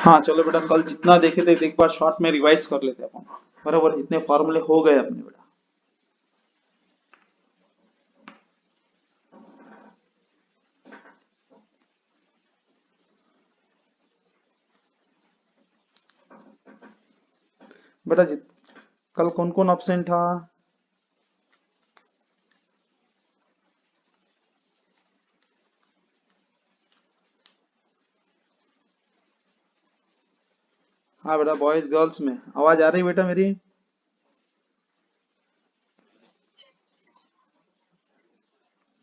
हाँ चलो बेटा, कल जितना देखे थे एक बार शॉर्ट में रिवाइज कर लेते हैं अपन। बराबर, जितने फॉर्मूले हो गए अपने बेटा। बेटा कल कौन कौन ऑप्शन था? हाँ बेटा, बॉयज गर्ल्स में आवाज आ रही बेटा मेरी?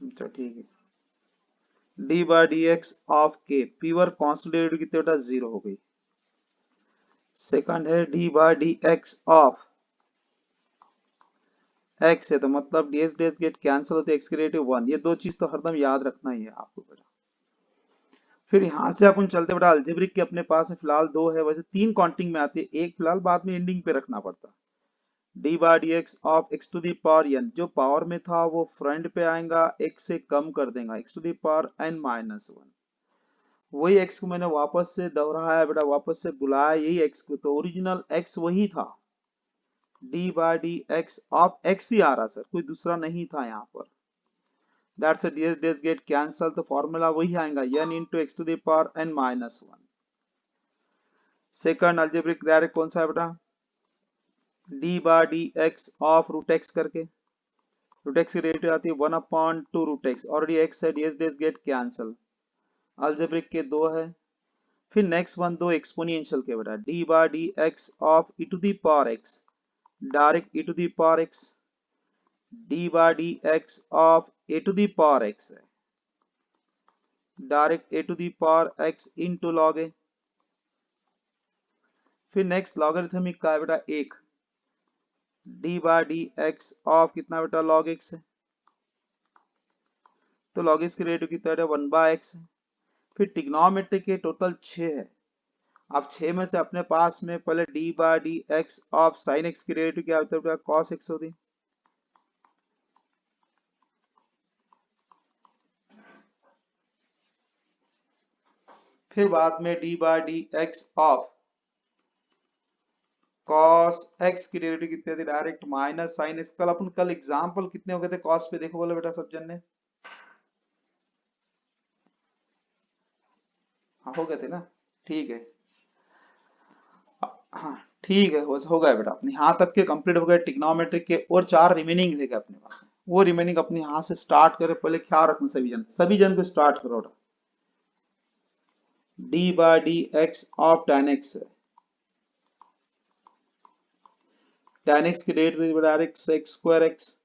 अच्छा ठीक है। D by D x of के प्योर कांस्टेंट डेरिवेटिव कितने बेटा? जीरो हो गई। सेकंड है D by D x of X है, तो मतलब डी एक्स गेट कैंसिल होते एक्स की डेरिवेटिव वन। ये दो चीज तो हरदम याद रखना ही है आपको बेटा। फिर यहाँ से अपन चलते बेटा अलजेब्रिक के, अपने पास में फिलहाल दो है, वैसे तीन काउंटिंग में आती है, एक फिलहाल बाद में एंडिंग पे रखना पड़ता है। D by D x of X to the power N, जो पावर में था वो फ्रंट पे आएगा, एक्स से कम कर देगा, X to the power N minus one. वही एक्स को मैंने वापस से दोहराया बेटा, वापस से बुलाया यही एक्स को, तो ओरिजिनल एक्स वही था। D by D x of x ही आ रहा सर, कोई दूसरा नहीं था यहाँ पर। That's a ds ds get cancel, तो फॉर्मूला वही आएगा n into x to the power n minus one. Second algebraic direct कौन सा है बेटा? D bar D x of root X करके, रूट एक्स की डेरिवेटिव आती है one upon two root X, already X है, ds ds get cancel. Algebraic के दो है। फिर नेक्स्ट वन दो एक्सपोनेंशियल के बेटा, D bar D x of e to the power x, direct e to the power x, D bar D x of a to the power x है, direct a to the power x into log a. फिर next logarithmic का है बेटा एक, D by D x of कितना बेटा? Log x है, तो लॉग एक्स की रेट कितना है? वन बाय एक्स है। फिर टिग्नोमेट्री के टोटल 6 है। अब 6 में से अपने पास में पहले D by D x of sine x की रेट क्या होता है बेटा? कॉस एक्स होती। फिर बाद में D by D x of cos X की डेरिवेटिव कितने थे? Direct minus sine X. कल एग्जांपल कितने हो गए थे कॉस पे, देखो बोले बेटा सब जन ने? हाँ हो गए थे ना? ठीक है। हाँ ठीक है, हो गया बेटा, अपने यहाँ तक के कंप्लीट हो गए टिग्नोमेट्रिक के, और चार रिमेनिंग रहेगा अपने पास। वो रिमेनिंग अपने यहाँ से स्टार्ट करें, पहले ख्याल रखना सभी जन को स्टार्ट करो। D by D x of tan X है, टेन एक्स की rate direct sec square X.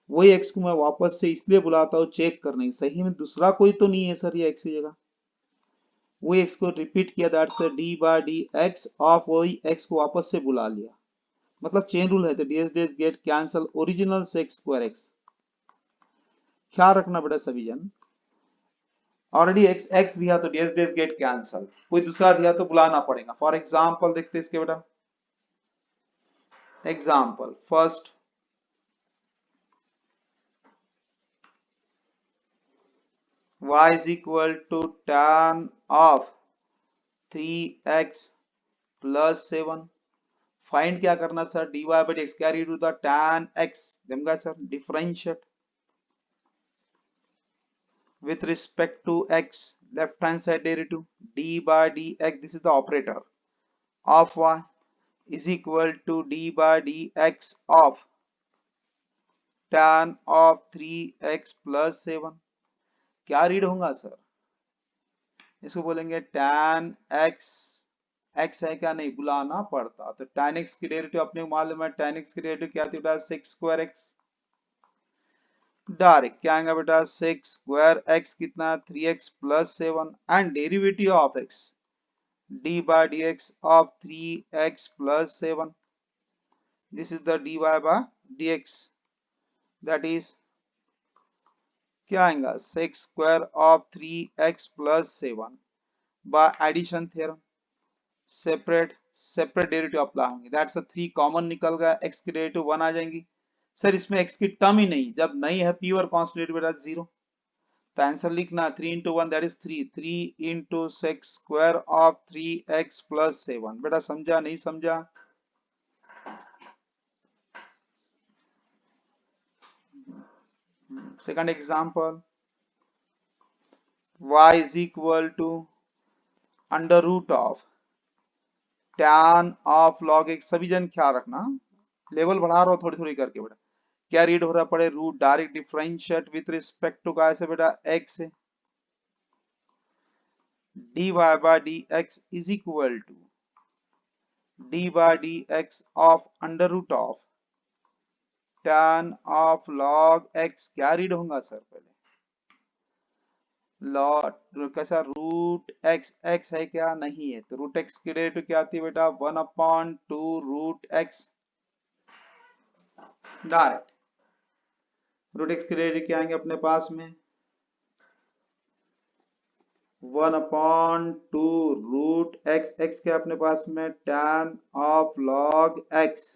वही एक्स को मैं वापस से इसलिए बुलाता हूँ चेक करने, सही में दूसरा कोई तो नहीं है सर ये एक्स की जगह। वही एक्स को रिपीट किया, that's D by D x of, वही एक्स को वापस से बुला लिया, मतलब चेन रूल है, तो ds ds get cancel original sex square x. ख्याल रखना बेटा सभी जन, ऑलरेडी एक्स एक्स दिया तो ds ds गेट कैंसल, कोई दूसरा दिया तो बुलाना पड़ेगा। फॉर एग्जांपल देखते हैं इसके बेटा, example first, y is equal to tan of 3x plus 7। Find क्या करना sir? dy by dx carry to the tan x, देंगे sir differentiate with respect to x, left hand side derivative d by dx, this is the operator of y is equal to d by dx of tan of 3x plus 7। क्या read होगा sir? इसको बोलेंगे tan x, x है क्या? नहीं, बुलाना पड़ता, तो tan x की डेरिवेटिव अपने को मालूम है, tan x की डेरिवेटिव क्या थी बेटा? Sex square x। डायरेक्ट क्या आएगा बेटा? सेक्स स्क्वायर x कितना? 3x plus 7, and derivative of x d by dx of 3x plus 7, this is the dy by dx, that is क्या आएगा? Sec square of 3x plus 7 by addition theorem, separate separate derivative apply होंगे, that's a 3 common निकल गया, x की derivative 1 आ जाएंगी। Sir इसमें x की टर्म ही नहीं, जब नहीं है प्योर कांस्टेंट बेटा जीरो, तो आंसर लिखना 3 into 1 that is 3, 3 into 6 square of 3x plus 7। बेटा समझा नहीं समझा? Second example, y is equal to under root of tan of log x। सभी जन ख्याल रखना, लेवल बढ़ा रहा हो थोड़ी थोड़ी करके बेटा। क्या रीड हो रहा पड़े, root direct differentiate with respect to कैसे बेटा, x से dy by dx is equal to dy by dx of under root of tan of log x। क्या रीड होगा सर पहले, लॉग कैसा, रूट एक्स, एक्स है क्या, नहीं है, तो रूट एक्स की डेरिवेटिव क्या आती है बेटा, 1/2 root x. Direct root x की डेरिवेटिव क्या आएंगे अपने पास में, 1/2 रूट एक्स, एक्स क्या अपने पास में, tan of log x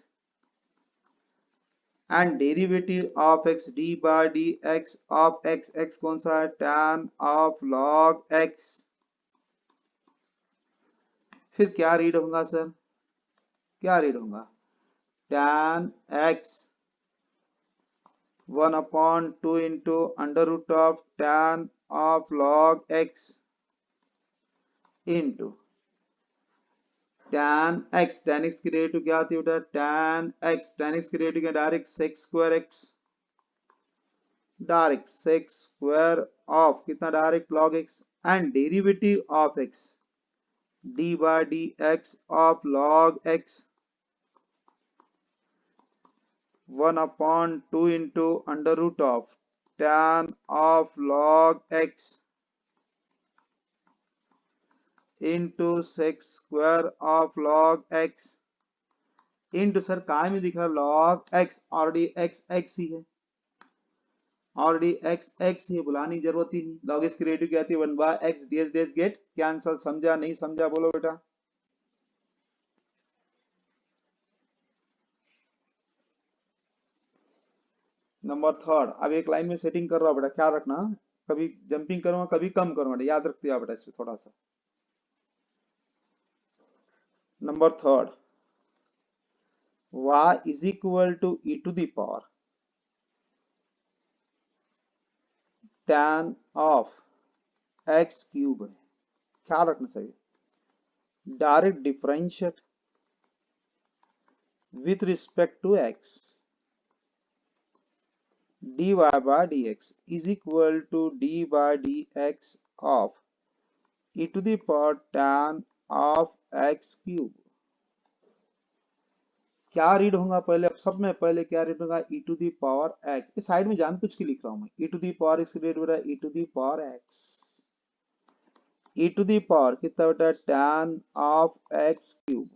and derivative of x d by D x of x, x कौन सा है, tan ऑफ log x। फिर क्या रीड होगा सर, क्या रीड होगा, tan x 1/2 into under root of tan of log x into tan x, tan x की derivative क्या आती है बेटा, tan x, tan x की डेरिवेटिव क्या, direct sec square x, direct sec square of कितना, direct log x and derivative of x d by dx of log x 1/2 into under root of tan of log x into sec square of log x into sir काय में दिख रहा log x, already x x ही है, already x x ही है, बुलाने की जरूरत ही नहीं। log x की डेरिवेटिव क्या आती है, 1 by x ds ds get cancel. समझा नहीं समझा, बोलो बेटा। नंबर थर्ड, अब एक लाइन में सेटिंग कर रहा हूं बेटा, क्या रखना, कभी जंपिंग करूंगा कभी कम करूंगा, याद रखते हो बेटा इसमें थोड़ा सा। Number third, y is equal to e to the power tan of x cube है, ख्याल रखना सही, direct differentiate with respect to x dy by dx is equal to d by dx of e to the power tan of x cube। क्या read होगा पहले, अब सब में पहले क्या रीड होगा, e to the power x। इस साइड में जानबूझ के लिख रहा हूं मैं, e to the power इसकी रीड बेटा e to the power x, e to the power कितना बेटा tan of x cube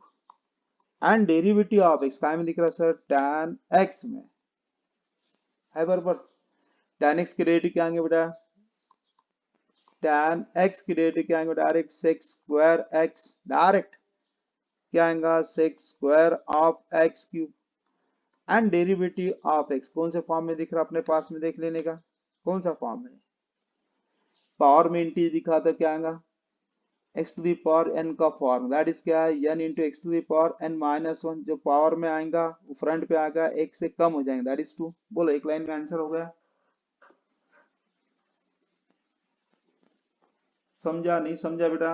and derivative of x, काय में लिख रहा है सर, tan x में है बराबर, tan x की डेरिवेटिव क्या आएंगे बेटा, tan x की डेरिवेटिव क्या आएंगे, direct sec square x, direct क्या आएगा, sec square of x cube and derivative of x कौन से फॉर्म में दिख रहा अपने पास में, देख लेने का कौन सा फॉर्म है, पावर में इंटीजर दिखा तो क्या आएगा, x to the power n का फॉर्म, दैट इज क्या है n into x to the power n minus 1। जो पावर में आएगा वो फ्रंट पे आएगा, एक से कम हो जाएंगे, दैट इज 2। बोलो एक लाइन में आंसर हो गया, समझा नहीं समझा बेटा।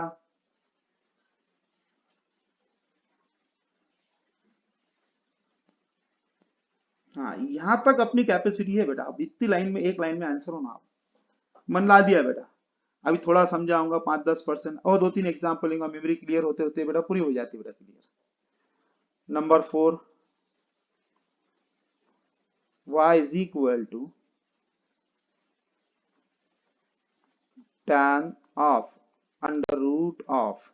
हाँ यहाँ तक अपनी कैपेसिटी है बेटा, अब इतनी लाइन में, एक लाइन में आंसर होना, आप मन ला दिया बेटा। अभी थोड़ा समझाऊंगा 5-10% और 2-3 एग्जाम्पल लूंगा, मेमोरी क्लियर होते होते बेटा पूरी हो जाती है बेटा clear. Number 4, y is equal to tan of under root of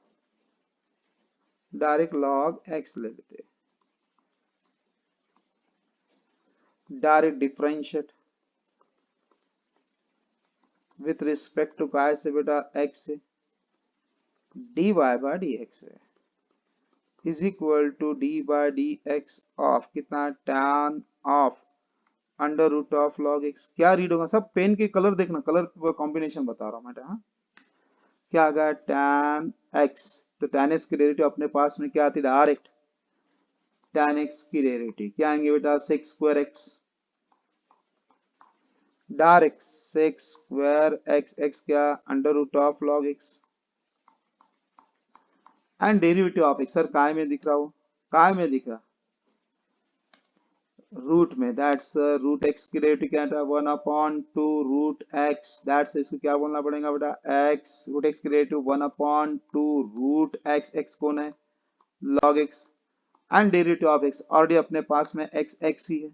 direct log x ले लेते, direct differentiate with respect to काय से बेटा, x से dy by dx है is equal to d by D x of कितना, tan ऑफ under root of log x. क्या रीड होगा? सब पेन के कलर देखना, कलर कॉम्बिनेशन बता रहा हूँ मैं। हाँ, क्या आ गया? tan x. तो tan एक्स की डेरिवेटिव अपने पास में क्या आती है? डायरेक्ट tan एक्स की डेरिवेटिव क्या आएंगे बेटा? Sec square x. Direct sec square x, x क्या? Under root of log x and derivative of x. सर काय में दिख रहा हो? काय में दिख रहा? रूट में। दैट्स रूट एक्स की डेरिवेटिव क्या था? 1/2 रूट एक्स। दैट्स इसको क्या बोलना पड़ेगा बेटा? एक्स। रूट एक्स की डेरिवेटिव 1/2 रूट एक्स। एक्स कौन है? Log x and derivative of x already अपने पास में एक्स एक्स ही है,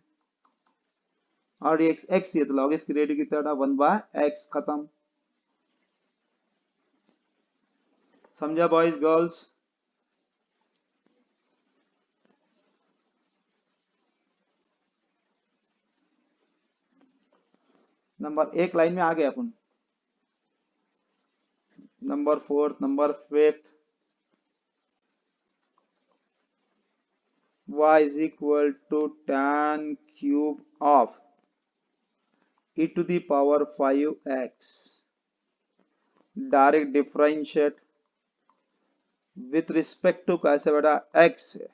ऑलरेडी एक्स एक्स ही है, तो लॉग एक्स की डेरिवेटिव कितना था? 1/x। खत्म। समझा बॉयज गर्ल्स? नंबर एक लाइन में आ गए अपन। Number fourth, number fifth, y is equal to tan cube of e to the power 5x। Direct differentiate with respect to कैसे बेटा? x है।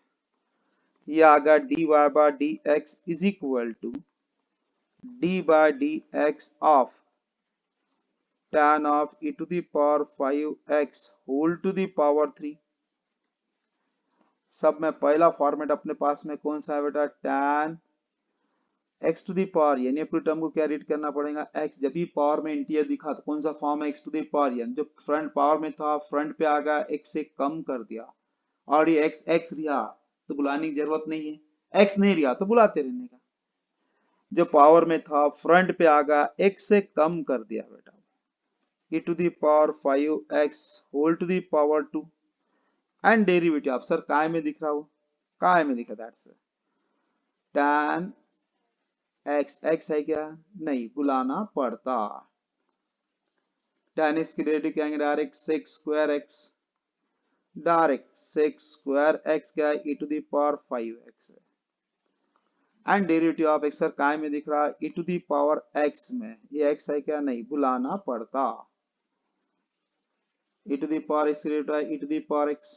ये आ गया dy by D x is equal to d by dx of tan of e to the power 5x whole to the power 3। सब में पहला format अपने पास में कौन सा है बेटा? tan x to the power, यानी पूरी टर्म को क्या रीड करना पड़ेगा? x। जब भी पावर में इंटीजर दिखा तो कौन सा फॉर्म है? x to the power. यानी जो फ्रंट पावर में था फ्रंट पे आ गया, x से कम कर दिया और ये x x रिहा तो बुलाने की जरूरत नहीं है, x नहीं रिहा तो बुलाते रहने का। जो पावर में था फ्रंट पे आ गया, x से कम कर दिया बेटा। e to the power 5x whole to the power 2 and derivative आप सर काय में दिख रहा हो? काय में दिखा? That's tan x। x है क्या? नहीं, बुलाना पड़ता। tan x की डेरिवेटिव क्या आएंगे? Direct sec square x। Direct sec square x क्या है? e to the power 5x है and derivative of x। Sir काय में दिख रहा है? e to the power x में। ये x है क्या? नहीं, बुलाना पड़ता। e to the power x derivative है e to the power x,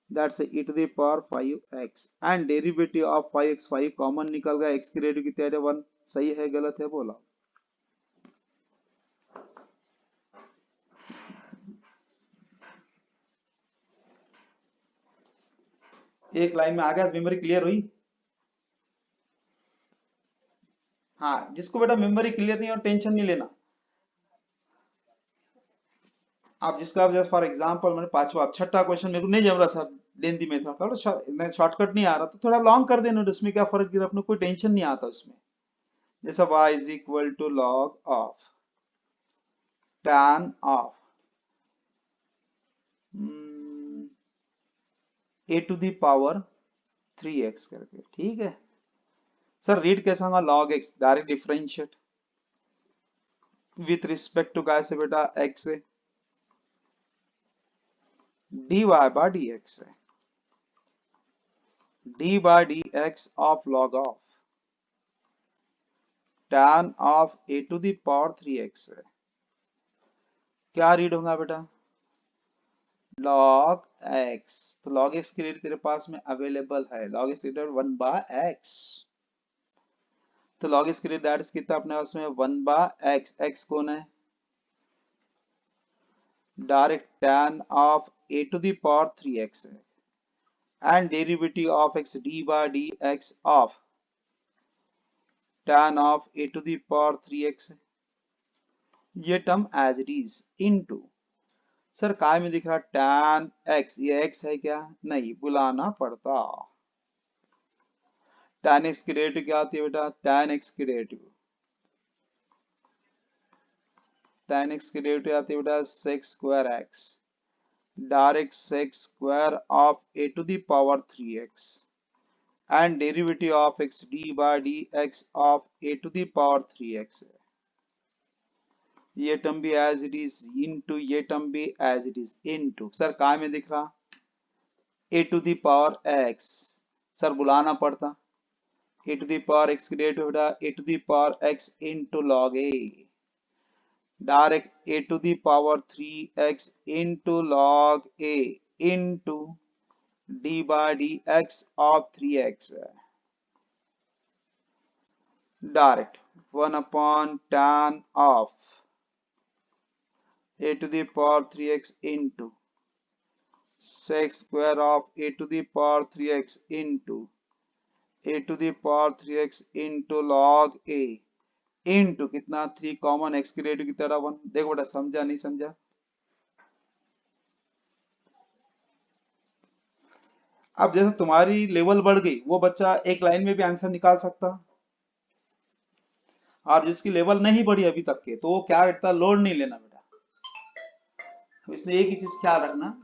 that's e to the power 5x and derivative of 5x, 5 common निकल गया, x की डेरिवेटिव कितनी है? 1। सही है गलत है बोला? एक लाइन में आ गया? मेमोरी क्लियर हुई? हाँ, जिसको बेटा मेमोरी क्लियर नहीं हो टेंशन नहीं लेना। आप जिसका आप फॉर एग्जांपल मैंने पांचवा छठा क्वेश्चन मेरे को नहीं जम रहा सर, लेंदी में था थोड़ा शॉर्टकट नहीं आ रहा तो थोड़ा लॉन्ग कर देना, उसमें क्या फर्क गिरा? अपने कोई टेंशन नहीं आता उसमें। जैसा y is equal to log of tan of a to the power 3x करके, ठीक है सर। रीड कैसा होगा? Log x direct differentiate with respect to कैसे बेटा? x से dy बाय dx है, d bye dx of log of tan of a to the power 3x है। क्या रीड होगा बेटा? log x। तो log x की रीड तेरे पास में अवेलेबल है, log x की रीड 1/x। तो log x की रीड दैट इज कितना अपने पास में? 1/x। x कौन है? Direct tan of a to the power 3x है and derivative of x d bye dx of tan of a to the power 3x है। ये term as it is into sir काय में दिख रहा? tan x। ये x है क्या? नहीं, बुलाना पड़ता। tan x की डेरिवेटिव क्या आती है बेटा? tan x की डेरिवेटिव tan x की डेरिवेटिव आती है बेटा sec square x, direct sec square of a to the power 3x and derivative of x d bye dx of a to the power 3x है। ये term भी as it is into, ये term भी as it is into. Sir काय में दिख रहा? a to the power x। Sir बुलाना पड़ता a to the power x की डेरिवेटिव बेटा a to the power x into log a, direct a to the power 3x into log a into d by dx of 3x, डायरेक्ट 1 upon tan of a to the power 3x into sec square of a to the power 3x into a to the power 3x into log a into कितना 3 common x की radio की तरह 1। देखो बेटा समझा नहीं समझा? अब जैसे तुम्हारी लेवल बढ़ गई, वो बच्चा एक लाइन में भी आंसर निकाल सकता, और जिसकी लेवल नहीं बढ़ी अभी तक के, तो वो क्या करता, लोड नहीं लेना बेटा। तो इसलिए एक ही चीज ख्याल रखना,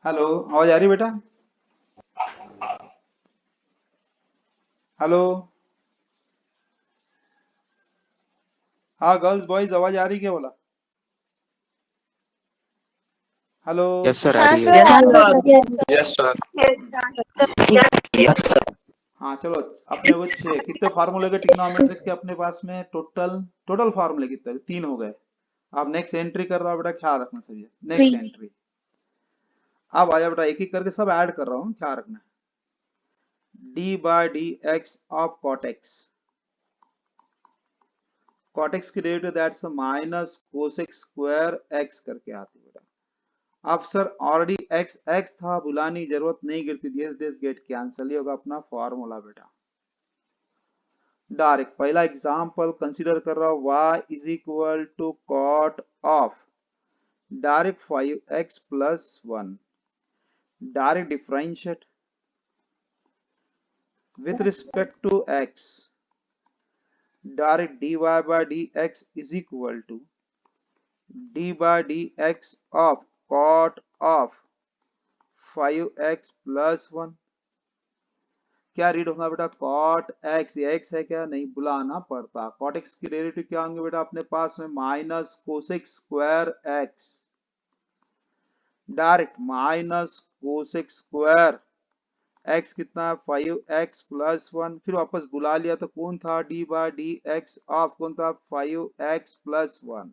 हेलो आवाज आ रही बेटा? हेलो, हाँ गर्ल्स बॉयज आवाज आ रही क्या बोला? हेलो, यस सर, आ हाँ रही सर, है। हाँ sir. Yes sir. Yes sir. हाँ चलो, अपने वो 6 कितने फार्मूले के ट्रिग्नोमेट्रिक के अपने पास में टोटल फार्मूले कितने? 3 हो गए। अब नेक्स्ट एंट्री कर रहा हूँ बेटा, ख्याल रखना सही है। नेक्स्ट एंट्री अब आया बेटा, एक एक करके सब ऐड कर रहा हूँ, ख्याल रखना। d by D x of cot x, cot x की derivative that's minus cosec square x करके आती है बेटा। अब सर ऑलरेडी एक्स एक्स था, बुलाने की जरूरत नहीं गिरती, डीएस डेस गेट कैंसिल, ही होगा अपना फॉर्मूला बेटा। डायरेक्ट पहला एग्जांपल कंसीडर कर रहा हूं, y is equal to cot of direct 5x plus 1, direct differentiate with respect to x, direct dy by dx is equal to d by dx of cot of 5x plus 1। क्या read होगा बेटा? cot x, ये x है क्या? नहीं, बुलाना पड़ता। cot x की डेरिवेटिव क्या होंगे बेटा अपने पास में? Minus cosec square x, direct minus cosec square x कितना है? 5x प्लस 1, फिर वापस बुला लिया तो कौन था? d by D x of कौन था? 5x plus 1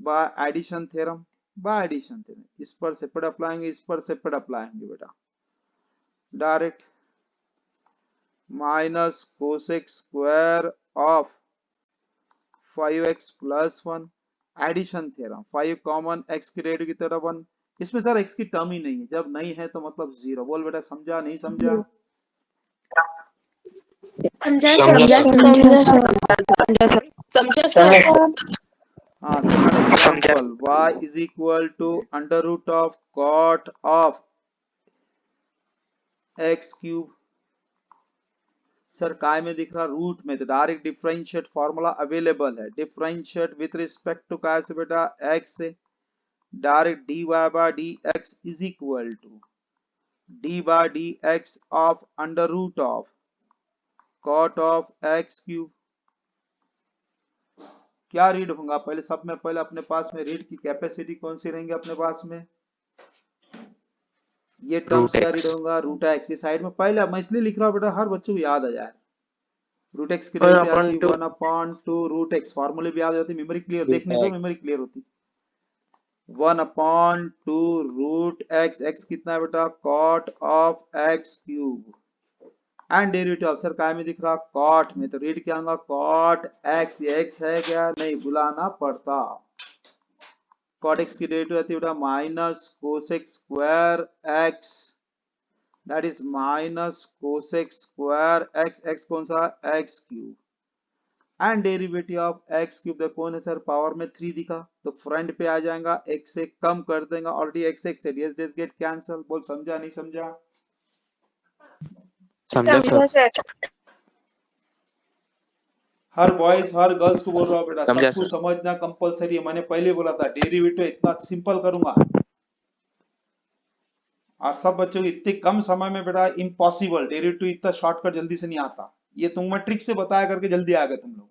bye addition theorem, इस पर सेपरेट अप्लाएंगे, इस पर सेपरेट अप्लाएंगे बेटा। Direct minus cosec square of 5x plus 1 addition theorem, 5 common x की रेडियो की तरफ 1। इसमें सर x की टर्म ही नहीं है, जब नहीं है तो मतलब 0। बोल बेटा समझा नहीं समझा? समझा सर। हाँ, second example, y is equal to under root of cot of x cube. Sir काय में दिख रहा? रूट में। तो डायरेक्ट डिफरेंशिएट फॉर्मूला अवेलेबल है, डिफरेंशिएट विथ रिस्पेक्ट टू काय से बेटा? x से। Direct dy by dx is equal to d bye dx of under root of cot of x cube. क्या रीड होगा? पहले सब में पहले अपने पास में रीड की कैपेसिटी कौन सी रहेंगे अपने पास में? ये टर्म्स क्या रीड होगा? Root x. ये साइड में पहले मैं इसलिए लिख रहा हूँ बेटा, हर बच्चों को याद आ जाए। रूट एक्स की डेरिवेटिव आती है 1/2 रूट एक्स, फॉर्मूले भी याद हो जाती, मेमोरी क्लियर, देखने से मेमोरी क्लियर होती। 1/2 रूट एक्स, एक्स कितना है बेटा? Cot of x cube, and derivative sir काय में दिख रहा? कॉट में। तो रीड क्या होगा? Cot x. ये एक्स है क्या? नहीं, बुलाना पड़ता। कॉट एक्स की डेरिवेटिव आती है बेटा minus cosec square x, that is minus cosec square x, x कौन सा? X cube, and derivative of x cube देखो कौन है सर? पावर में 3 दिखा, तो फ्रंट पे आ जाएगा, x से कम कर देगा, ऑलरेडी x x है, ds ds गेट कैंसिल। बोल समझा नहीं समझा? समझा सर। हर बॉयज हर गर्ल्स को बोल रहा हूँ बेटा, समझा सबको सर। समझना कंपलसरी है। मैंने पहले बोला था डेरिवेटिव इतना सिंपल करूंगा, और सब बच्चों को इतने कम समय में बेटा इम्पॉसिबल, डेरिवेटिव इतना शॉर्टकट जल्दी से नहीं आता। ये तुम मैं ट्रिक से बताया करके जल्दी आ गए तुम लोग।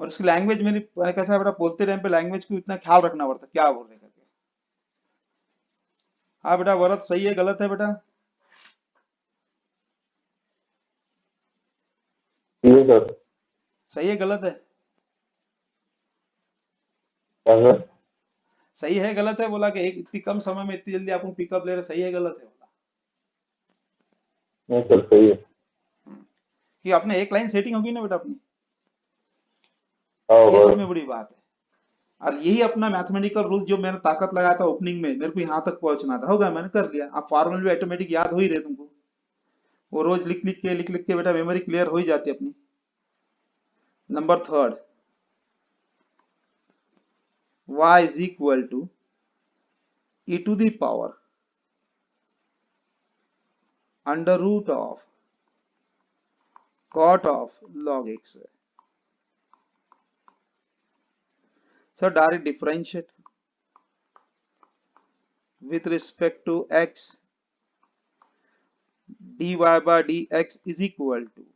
और उसकी लैंग्वेज मेरी कैसा है बेटा, बोलते टाइम पे लैंग्वेज को इतना ख्याल रखना पड़ता है क्या बोल रहे करके। हाँ बेटा भरत, सही है गलत है बेटा? ये सर। सही है गलत है? क्या सर? सही है गलत है बोला कि एक इतनी कम समय में इतनी जल्दी आपको पिकअप ले रहे, सही है गलत है बोला? नहीं सर, सही है। कि आपने एक लाइन सेटिंग होगी ना बेटा अपनी, हाँ ये सर। सबसे बड़ी बात है। और यही अपना मैथमेटिकल रूल जो मैंने ताकत लगाया था ओपनिंग में, मेरे को यहाँ तक पहुंचना था, होगा मैंने कर लिया। अब फॉर्मूले भी ऑटोमेटिक याद हो ही रहे तुमको, वो रोज लिख लिख के बेटा मेमोरी क्लियर हो ही जाती है अपनी। Number third, y is equal to e to the power under root of cot of log x। So direct differentiate with respect to x, dy by dx is equal to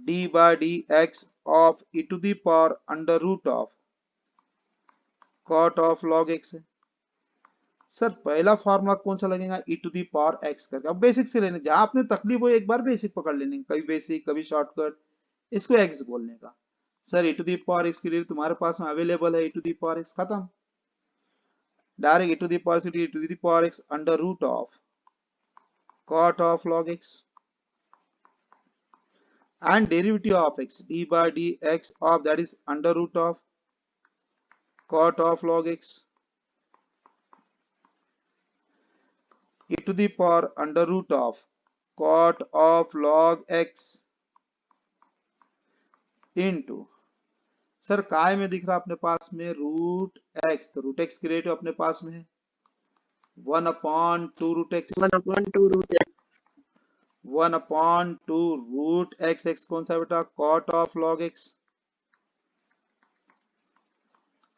d by dx of e to the power under root of cot of log x है। Sir पहला formula कौन सा लगेगा, e to the power x करके। अब basic से लेने, जहां आपने तकलीफ हो एक बार बेसिक पकड़ लेने, कभी बेसिक कभी शॉर्टकट, इसको x बोलने का। Sir e to the power x के लिए तुम्हारे पास में अवेलेबल है e to the power x, खत्म। Direct e to the power e to the power x under root of cot of log x and derivative of x d by dx of that is under root of cot of log x e to the power under root of cot of log x into, sir काय में दिख रहा अपने पास में root x, तो root x की rate अपने पास में है 1/2 root x, 1/2 root x. 1/2 root x, x कौन सा बेटा, cot of log x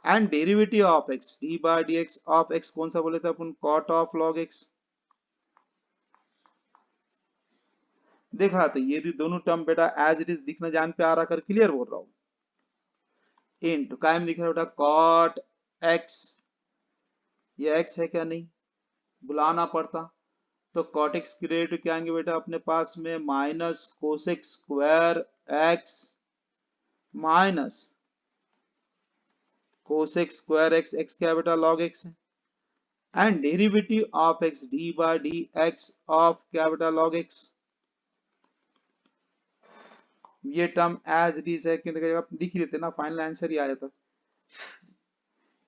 and derivative of x d by D x of x कौन सा बोले थे अपन, कॉट ऑफ लॉग एक्स। देखा तो ये दोनों टर्म बेटा एज इट इज दिखना जान पे आ रहा कर, क्लियर बोल रहा हूं। इंटू काय में दिख रहा बेटा कॉट एक्स, ये एक्स है क्या, नहीं बुलाना पड़ता, तो कॉट एक्स की रेट क्या आएंगे बेटा अपने पास में minus cosec square x minus cosec square x, x क्या बेटा लॉग एक्स है, and derivative of x d by D x of क्या बेटा लॉग एक्स। ये टर्म एज इट इज है कि लिख लेते ना, फाइनल आंसर ही आ जाता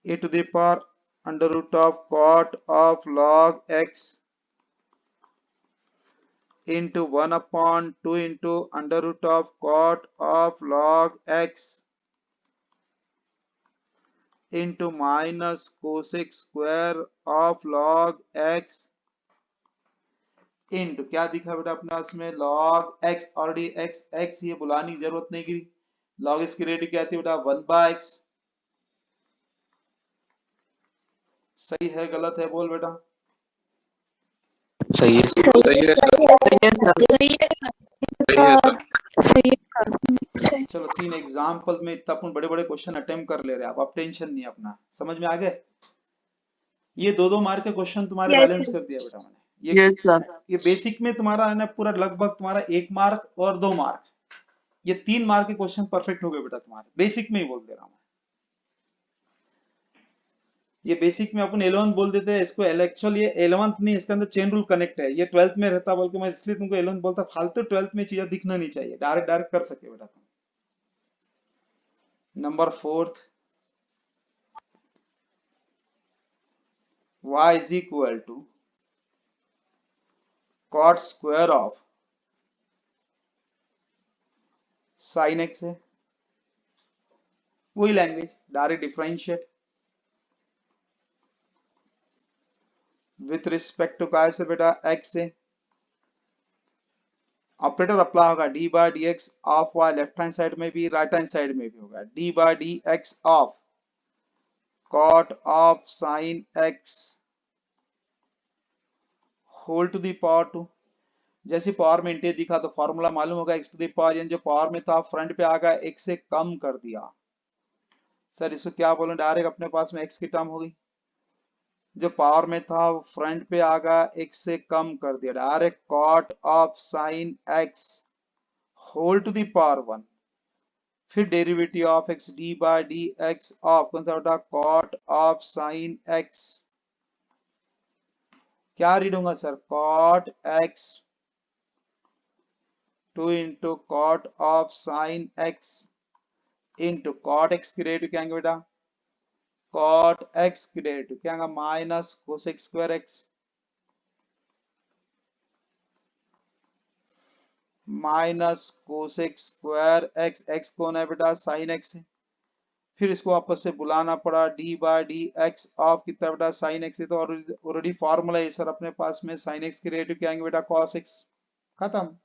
a to the power under root of cot of log x into 1/2 into under root of cot of log x into minus cosec square of log x into क्या दिखा बेटा अपने पास में log x, already x x ये बुलाने की जरूरत नहीं की, log x की रेट क्या थी बेटा 1/x। सही है गलत है बोल बेटा? सही है सर। सही है सर. सही है. चलो 3 एग्जाम्पल में इतना अपन बड़े बड़े क्वेश्चन अटेम्प्ट कर ले रहे हैं, अब टेंशन नहीं अपना, समझ में आ गए? ये 2-2 मार्क के क्वेश्चन तुम्हारे Yes, बैलेंस sir. कर दिया बेटा मैंने। Yes, sir. ये बेसिक में तुम्हारा है ना पूरा लगभग तुम्हारा 1 मार्क और 2 मार्क, ये 3 मार्क के क्वेश्चन परफेक्ट हो गए बेटा तुम्हारे, बेसिक में ही बोल दे रहा हूं मैं। ये बेसिक में अपन 11th बोल देते हैं इसको, एक्चुअली ये 11th नहीं, इसके अंदर चेन रूल कनेक्ट है, ये 12th में रहता बल्कि मैं इसलिए तुमको 11th बोलता, फालतू 12th में चीजें दिखना नहीं चाहिए, डायरेक्ट डायरेक्ट कर सके बेटा तुम। Number 4, y is equal to cot square of sin x है, वही language, direct differentiate with respect to काय से बेटा x से, ऑपरेटर अप्लाई होगा d by D x of y, left hand side में भी राइट हैंड साइड में भी होगा d by D x of cot of sine x whole to the power 2। जैसे पावर में इंटीजर दिखा तो फॉर्मूला मालूम होगा x to the power n, जो पावर में था फ्रंट पे आ गया x से कम कर दिया। सर इसको क्या बोलूं, डायरेक्ट अपने पास में x की टर्म होगी, जो पावर में था वो फ्रंट पे आ गया x से कम कर दिया, direct cot of sine x whole to the power 1, फिर derivative of x d by D x of कौन सा बेटा, कॉट ऑफ साइन x, क्या रीड होगा sir, cot x 2 into cot of sine x into cot x की derivative क्या आएंगे बेटा, कॉट x की डेरिवेटिव क्या आएगा, minus cosec square x minus cosec square x, x कौन है बेटा, साइन x है, फिर इसको आपस से बुलाना पड़ा d by D x of कितना बेटा, साइन एक्स है, तो ऑलरेडी फॉर्मूला है सर अपने पास में, साइन एक्स के डेरिवेटिव क्या आएंगे बेटा, कॉस एक्स, खत्म,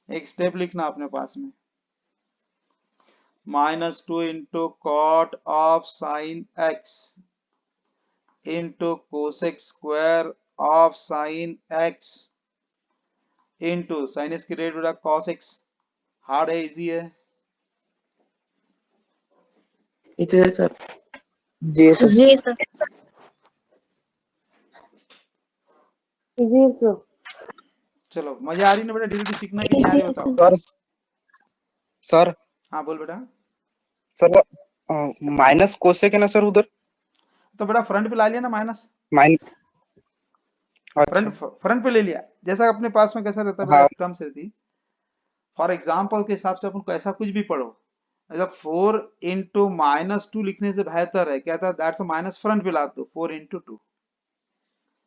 एक स्टेप लिखना अपने पास में, minus 2 into cot of sine x into cosec square of sine x into sine x की डेरिवेटिव बेटा कॉस एक्स, हार्ड है इजी है, इधर है सर। जी सर। जी सर। जी सर। चलो मजा आ रही ना बेटा, डेरिवेटिव सीखना कि नहीं आ रही बताओ। सर सर हाँ बोल बेटा। सर माइनस कोसेक है ना सर उधर, तो बेटा फ्रंट पे ला लिया ना माइनस, माइन फ्रंट अच्छा फ्रंट पे ले लिया, जैसा अपने पास में कैसा रहता है बेटा, हाँ टर्म्स रहती, फॉर एग्जाम्पल के हिसाब से अपन को ऐसा कुछ भी पढ़ो, ऐसा 4 इंटू माइनस 2 लिखने से बेहतर है, क्या था, दैट्स अ माइनस फ्रंट पे ला दो, 4 इंटू 2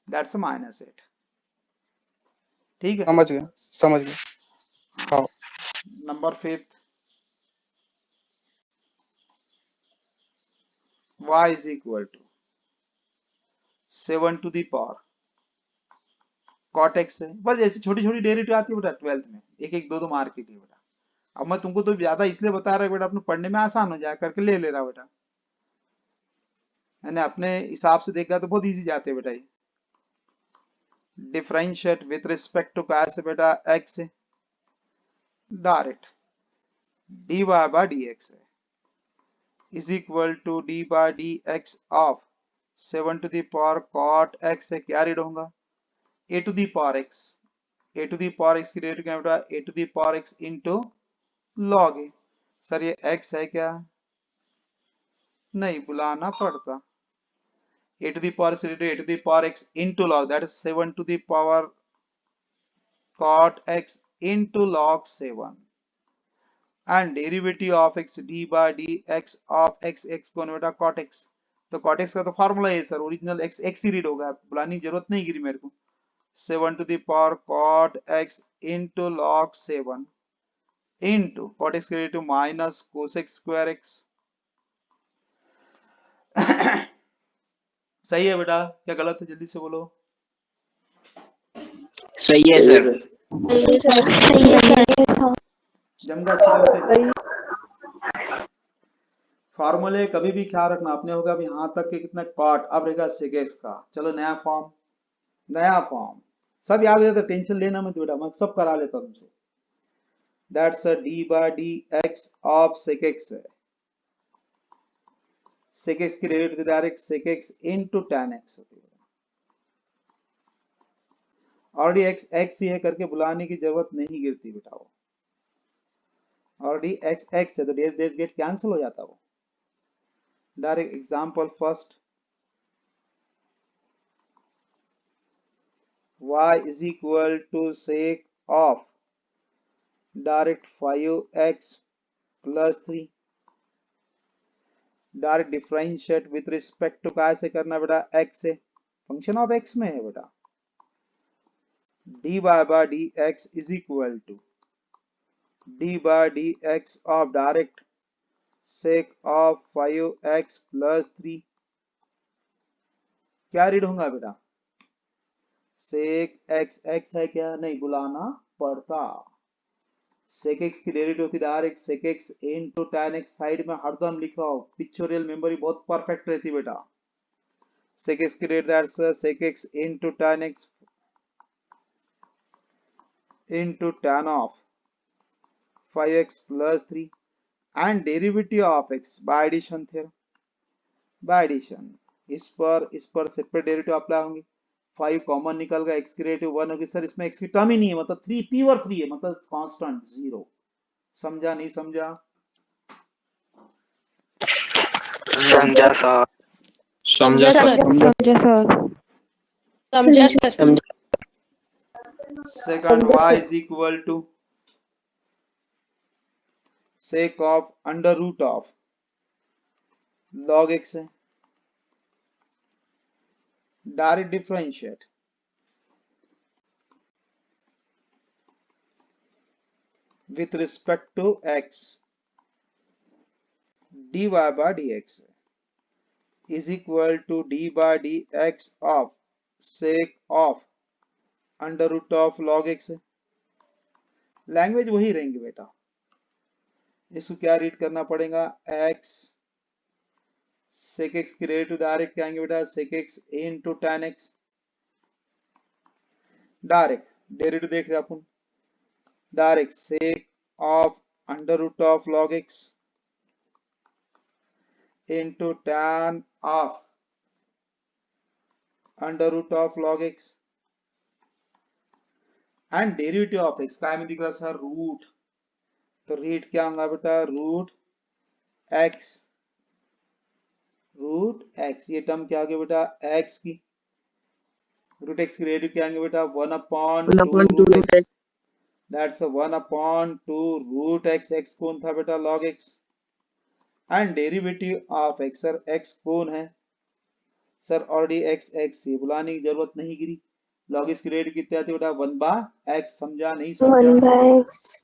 दैट्स अ माइनस 8, ठीक है। समझ गया हाँ। Number 5, y is equal to 7 to the power cot x है, बस ऐसी छोटी छोटी डेरिवेटिव आती है बेटा 12th में, एक एक दो दो मार्क के लिए बेटा, अब मैं तुमको तो ज्यादा इसलिए बता रहा हूँ बेटा, अपने पढ़ने में आसान हो जाए करके ले ले रहा बेटा, मैंने अपने हिसाब से देखा तो बहुत इजी जाते बेटा ये, डिफरेंशिएट विथ रिस्पेक्ट टू क्या से बेटा, x से डायरेक्ट dy बाय dx है is equal to d by D x of 7 to the power cot x है, क्या रीड होगा, a to the power x, a to the power x की rate क्या बेटा, a to the power x into log a, sir ये x है क्या, नहीं बुलाना पड़ता, a to the power is related to a to the power x into log, that is 7 to the power cot x into log 7, and derivative of x d by dx of x कौन बेटा, cot x, तो cot x का तो formula है sir, original x x ही read होगा, बुलाने की जरूरत नहीं गिरी मेरे को, 7 to the power cot x into log 7 into cot x के to minus cosec square x सही है बेटा, क्या गलत है जल्दी से बोलो, सही है सर। जमगा अच्छी तरह से, फॉर्मूले कभी भी ख्याल रखना अपने होगा, अब यहां तक के कितना कॉट, अब रहेगा सेक एक्स का, चलो नया फॉर्म सब याद है तो टेंशन लेना मत बेटा, मैं सब करा लेता हूं तुमसे, that's a d by D x of sec x है, सेक एक्स की derivative direct sec x into tan x होती है, ऑलरेडी एक्स एक्स ही है करके बुलाने की जरूरत नहीं गिरती बेटा, वो ऑलरेडी एक्स एक्स है तो डेज डेज गेट कैंसिल हो जाता वो, direct example first, y is equal to sec of direct 5x plus 3, direct differentiate with respect to क्या से करना बेटा, x से, फंक्शन ऑफ x में है बेटा, dy by dx is equal to d by dx of direct sec of 5x plus 3, क्या read होगा बेटा, sec x x है क्या, नहीं बुलाना पड़ता, sec x की डेरिवेटिव होती है direct sec x into tan x, side में हरदम लिख रहा हूं, पिक्चोरियल मेमोरी बहुत परफेक्ट रहती बेटा, sec x की derivative that's sec x into tan x into tan of 5x plus 3 and derivative of x by addition theorem, by addition इस पर सेपरेट डेरिवेटिव अप्लाई होंगे, 5 कॉमन निकल गया, x की डेरिवेटिव 1 होगी। सर इसमें x की टर्म ही नहीं है, मतलब 3 प्योर 3 है, मतलब कांस्टेंट 0। समझा नहीं समझा? समझा सर। समझा सर। समझा सर। समझा सर। समझा। Second y is equal to sec of under root of log x है, direct differentiate with respect to x dy by dx is equal to d by dx of sec of under root of log x है। Language वही रहेंगी बेटा, इसको क्या read करना पड़ेगा, x sec x की डेरिवेटिव डायरेक्ट क्या आएंगे बेटा, sec x into tan x, direct derivative देख रहे हैं अपन, direct sec of under root of log x into tan of under root of log x and derivative of x काय में दिख रहा सर, रूट, तो रेट क्या होगा बेटा, रूट x, ये टर्म क्या आ गया बेटा, x की रूट x की डेरिवेटिव क्या आएंगे बेटा, 1/2 root x, that's 1/2 root x, x कौन था बेटा, log x, and derivative of x, sir x कौन है, सर ऑलरेडी x ये बुलाने की जरूरत नहीं गिरी, log x की डेरिवेटिव कितनी आती है बेटा, 1/x, समझा नहीं समझा, 1/x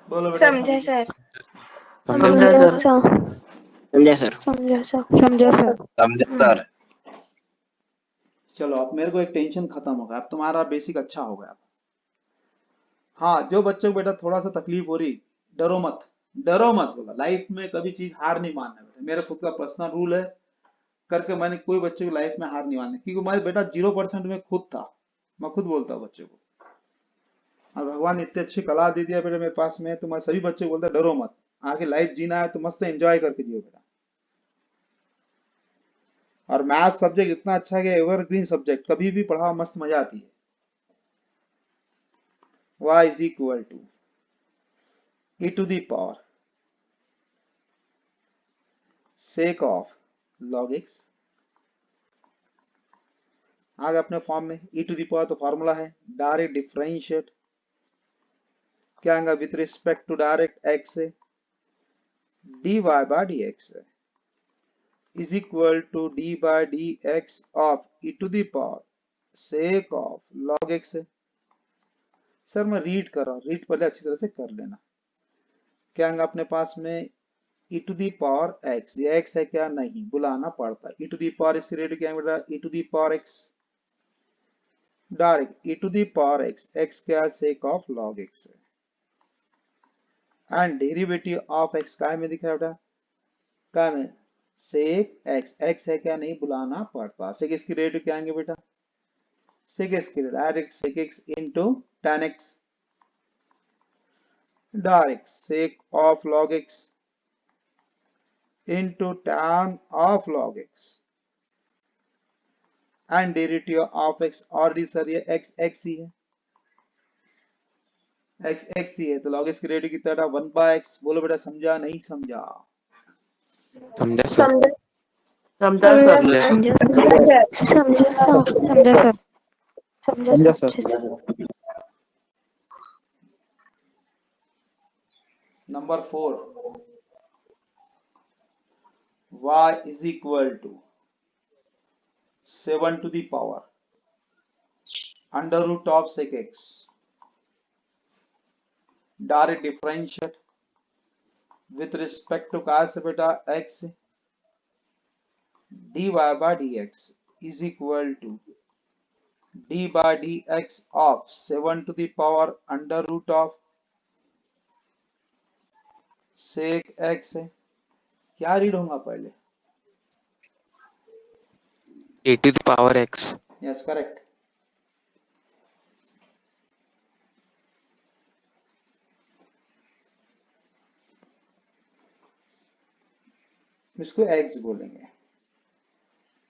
बोलो बेटा समझा सर। समझा सर। समझा सर। समझा सर। समझा सर। समझा सर। चलो अब मेरे को एक टेंशन खत्म हो गया, अब तुम्हारा बेसिक अच्छा हो गया। हाँ, जो बच्चों को बेटा थोड़ा सा तकलीफ हो रही, डरो मत, डरो मत, बोला लाइफ में कभी चीज हार नहीं मानना बेटा, मेरा खुद का पर्सनल रूल है, करके मैंने कोई बच्चे की लाइफ में हार नहीं माननी, क्योंकि मैं बेटा 0% में खुद था, मैं खुद बोलता हूँ बच्चे को, और भगवान ने इतनी अच्छी कला दे दिया बेटा मेरे पास में, तो मैं सभी बच्चे को बोलता डरो मत, आगे लाइफ जीना है तो मस्त एंजॉय करके जियो बेटा। और मैथ सब्जेक्ट इतना अच्छा है कि एवरग्रीन सब्जेक्ट, कभी भी पढ़ाओ मस्त मजा आती है। y is equal to e to the power sec of log x, आगे अपने फॉर्म में e to the power तो फॉर्मूला है, डायरेक्ट डिफरेंशिएट क्या आएगा with respect to direct x से dy by dx is equal to d by dx of e to the power sec of log x है। Sir मैं read कर रहा हूँ, रीड पहले अच्छी तरह से कर लेना, क्या आएगा अपने पास में e to the power x, ये x है क्या, नहीं बुलाना पड़ता, e to the power इसकी रेट क्या है बेटा, e to the power x, direct e to the power x, x क्या sec of log x है, एंड डेरिवेटिव ऑफ x काय में दिख रहा है बेटा, काय में sec x, x है क्या, नहीं बुलाना पड़ता, sec x की रेट क्या आएंगे बेटा, sec x की rate direct sec x into tan x, direct sec of log x into tan of log x and derivative of x, already sir ये x ही है, x ही है, तो log x की डेरिवेटिव कितना था, 1/x, बोलो बेटा समझा नहीं समझा, समझा सर। समझा सर। समझा सर। समझा sir. Number 4 y is equal to 7 to the power under root of sec x, direct differentiate with respect to क्या से बेटा x dy by dx is equal to d by dx of 7 to the power under root of sec x है, क्या read होगा पहले, e to the power x। Yes correct, इसको x बोलेंगे।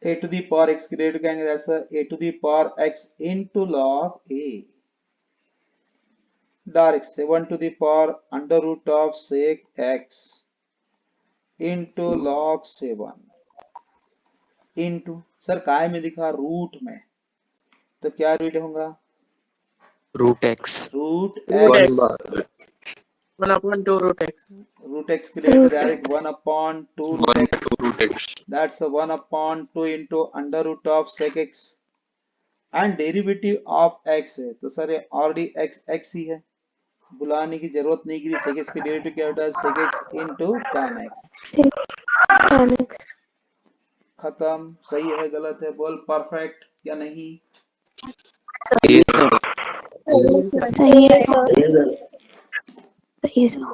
a to the power x की value कहेंगे, that's a to the power x into log a। Direct से 1 to the power under root of sec x into log 7 into, sir काय में दिखा, root में, तो क्या रूट होगा, root x root Root x, x. 1/2 root x. रूट x के लिए डायरेक्ट 1/2 root x, root x. that's 1/2 into under root of sec x, and derivative of x है तो सर ये ऑलरेडी x ही है, बुलाने की जरूरत नहीं की। sec x की डेरिवेटिव क्या होता है, sec x into tan x। खत्म। सही है गलत है, बोल परफेक्ट या नहीं। सही है सर। सही है सर।